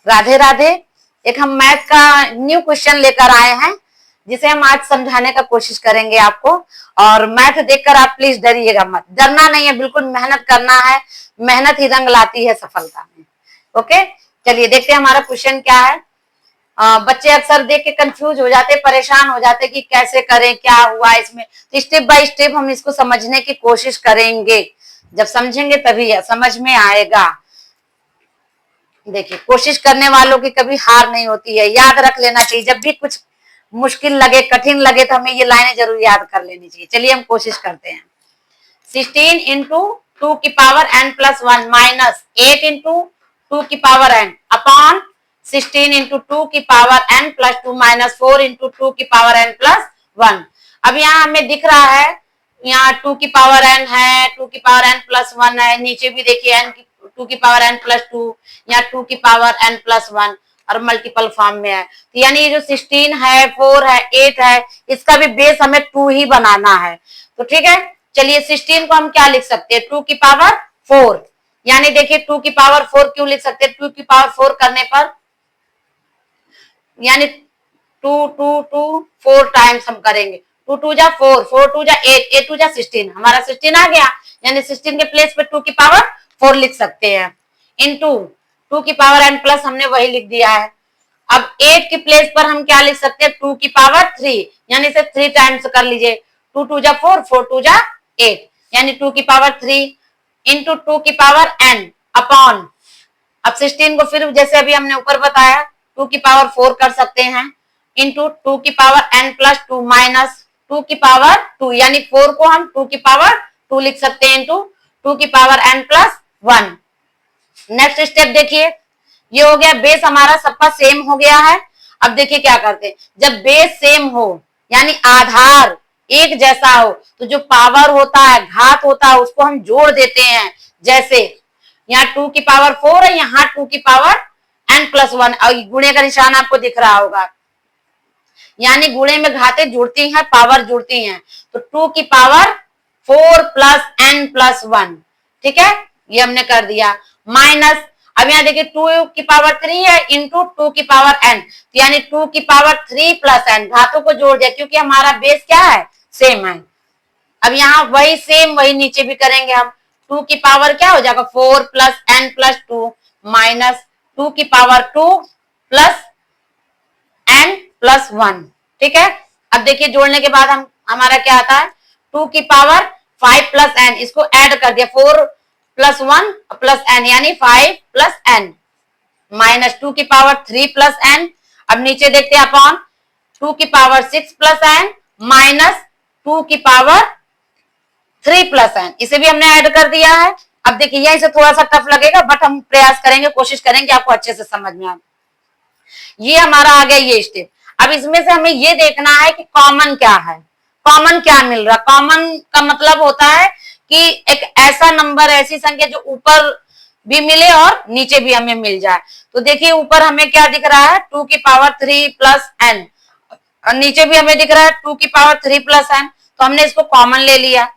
राधे राधे। एक हम मैथ का न्यू क्वेश्चन लेकर आए हैं जिसे हम आज समझाने का कोशिश करेंगे आपको। और मैथ देखकर आप प्लीज डरिएगा मत, डरना नहीं है, बिल्कुल मेहनत करना है, मेहनत ही रंग लाती है सफलता में। ओके, चलिए देखते हैं हमारा क्वेश्चन क्या है। बच्चे अक्सर देख के कंफ्यूज हो जाते, परेशान हो जाते कि कैसे करें, क्या हुआ इसमें। तो स्टेप बाय स्टेप हम इसको समझने की कोशिश करेंगे, जब समझेंगे तभी समझ में आएगा। देखिए, कोशिश करने वालों की कभी हार नहीं होती है, याद रख लेना चाहिए। जब भी कुछ मुश्किल लगे, कठिन लगे, तो हमें ये लाइनें जरूर याद कर लेनी चाहिए। चलिए हम कोशिश करते हैं। 16 इंटू 2 की power n plus 1 minus 8 into 2 की पावर n अपॉन 16 इंटू 2 की power n plus 2 minus 4 into 2 की पावर n प्लस 1। अब यहाँ हमें दिख रहा है, यहाँ 2 की पावर n है, 2 की पावर n प्लस 1 है, नीचे भी देखिए n की 2 की पावर n प्लस 2, यहाँ 2 की पावर n प्लस 1 और मल्टीपल फॉर्म में है। तो यानी ये जो 16 है, 4 है, 8 है, इसका भी बेस हमें 2 ही बनाना है। तो ठीक है, चलिए 16 को हम क्या लिख सकते हैं, 2 की पावर 4। यानी देखिए 2 की पावर 4 क्यों लिख सकते हैं, 2 की पावर 4 करने पर यानी 2 2 2 4 टाइम्स हम करेंगे। 2 2 जा 4, 4 2 जा 8, 8 2 जा 16, हमारा 16 आ गया। यानी 16 के प्लेस पे 2 की पावर 4 लिख सकते हैं। इनटू 2 की पावर n प्लस हमने वही लिख दिया है। अब 8 की प्लेस पर हम क्या लिख सकते हैं, 2 की पावर 3, यानी इसे 3 टाइम्स कर लीजिए। 2 2 जा 4, 4 2 जा 8, यानी 2 की पावर 3 इंटू 2 की पावर n अपॉन, अब 16 को फिर जैसे अभी हमने ऊपर बताया 2 की पावर 4 कर सकते हैं, इंटू 2 की पावर n प्लस 2 माइनस 2 की पावर 2, यानी 4 को हम 2 की पावर 2 लिख सकते हैं, इंटू 2 की power n plus 1। Next step देखिए, ये हो गया, बेस हमारा सबका सेम हो गया है। अब देखिए क्या करते हैं, जब बेस सेम हो यानी आधार एक जैसा हो, तो जो पावर होता है, घात होता है, उसको हम जोड़ देते हैं। जैसे यहाँ 2 की पावर 4 है, यहाँ 2 की पावर n प्लस 1, और गुणे का निशान आपको दिख रहा होगा, यानी गुणे में घातें जुड़ती हैं, पावर जुड़ती हैं। तो 2 की पावर 4 प्लस n प्लस 1, ठीक है, ये हमने कर दिया। माइनस, अब यहाँ देखिए 2 की पावर 3 है इंटू 2 की पावर n, तो यानी 2 की पावर 3 प्लस n, घातों को जोड़ दिया क्योंकि हमारा बेस क्या है, सेम है। अब यहाँ वही सेम वही नीचे भी करेंगे हम। 2 की पावर क्या हो जाएगा, 4 प्लस n प्लस 2 माइनस 2 की पावर 2 प्लस n प्लस 1, ठीक है। अब देखिए जोड़ने के बाद हम हमारा क्या आता है, 2 की पावर 5 प्लस n, इसको ऐड कर दिया, 4 प्लस 1 प्लस n यानी 5 प्लस n माइनस 2 की पावर 3 प्लस n। अब नीचे देखते हैं अपॉन 2 की पावर 6 प्लस n माइनस 2 की पावर 3 प्लस n, इसे भी हमने ऐड कर दिया है। अब देखिए यहीं से थोड़ा सा टफ लगेगा, बट हम प्रयास करेंगे, कोशिश करेंगे आपको अच्छे से समझ में आए। ये हमारा आ गया ये स्टेप। अब इसमें से हमें ये देखना है कि कॉमन क्या है, कॉमन क्या मिल रहा। कॉमन का मतलब होता है कि एक ऐसा नंबर, ऐसी संख्या जो ऊपर भी मिले और नीचे भी हमें मिल जाए। तो देखिए ऊपर हमें क्या दिख रहा है, 2 की पावर 3 प्लस n, और नीचे भी हमें दिख रहा है 2 की पावर 3 प्लस n। तो हमने इसको कॉमन ले लिया।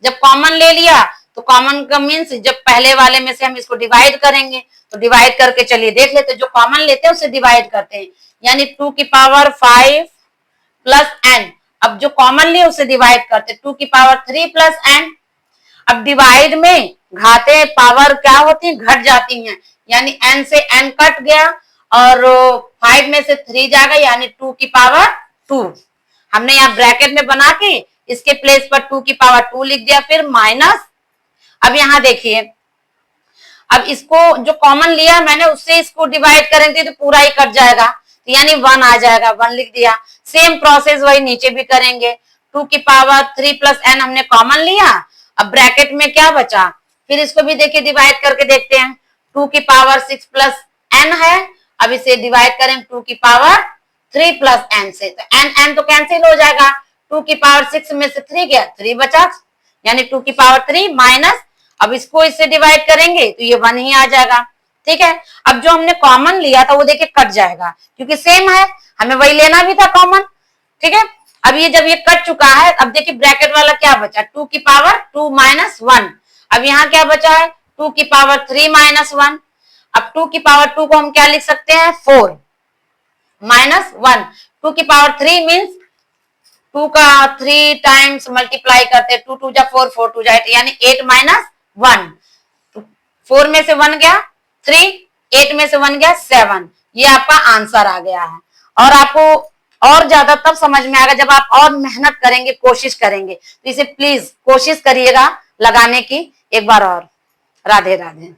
जब कॉमन ले लिया तो कॉमन का मीन्स जब पहले वाले में से हम इसको डिवाइड करेंगे, तो डिवाइड करके चलिए देख लेते हैं, जो कॉमन लेते हैं उसे डिवाइड करते हैं, यानी 2 की पावर 5 प्लस n। अब जो कॉमन लिए उसे डिवाइड करते हैं, 2 की पावर 3 प्लस n। अब डिवाइड में घाते पावर क्या होती है, घट जाती हैं, यानी n से n कट गया और 5 में से 3 जाएगा, यानी 2 की पावर 2। हमने यहाँ ब्रैकेट में बना के इसके प्लेस पर 2 की पावर 2 लिख दिया, फिर माइनस। अब यहाँ देखिए, अब इसको जो कॉमन लिया मैंने उससे इसको डिवाइड करेंगे तो पूरा ही कट जाएगा, तो यानी 1 आ जाएगा, 1 लिख दिया। सेम प्रोसेस वही नीचे भी करेंगे। 2 की पावर 3 प्लस n हमने कॉमन लिया, अब ब्रैकेट में क्या बचा, फिर इसको भी देखिए डिवाइड करके देखते हैं। 2 की पावर 6 प्लस n है, अब इसे डिवाइड करें 2 की पावर 3 प्लस n से, तो n तो कैंसिल हो जाएगा। 2 की पावर 6 में से 3 गया, 3 बचा, यानी 2 की पावर 3 माइनस, अब इसको इससे डिवाइड करेंगे तो ये 1 ही आ जाएगा, ठीक है। अब जो हमने कॉमन लिया था वो देखिए कट जाएगा क्योंकि सेम है, हमें वही लेना भी था कॉमन, ठीक है। अब ये जब ये कट चुका है, अब देखिए ब्रैकेट वाला क्या बचा, 2 की पावर 2 माइनस 1। अब यहाँ क्या बचा है, 2 की पावर 3 माइनस 1। अब 2 की पावर 2 को हम क्या लिख सकते हैं 4 माइनस 1। 2 की पावर 3 मीन्स 2 का 3 टाइम्स मल्टीप्लाई करते हैं, 2 2 जा 4, 4 2 जा 8, यानी 8 माइनस 1। 4 में से 1 गया 3, 8 में से 1 गया 7। ये आपका आंसर आ गया है। और आपको और ज्यादा तब समझ में आएगा जब आप और मेहनत करेंगे, कोशिश करेंगे। तो इसे प्लीज कोशिश करिएगा लगाने की एक बार और। राधे राधे।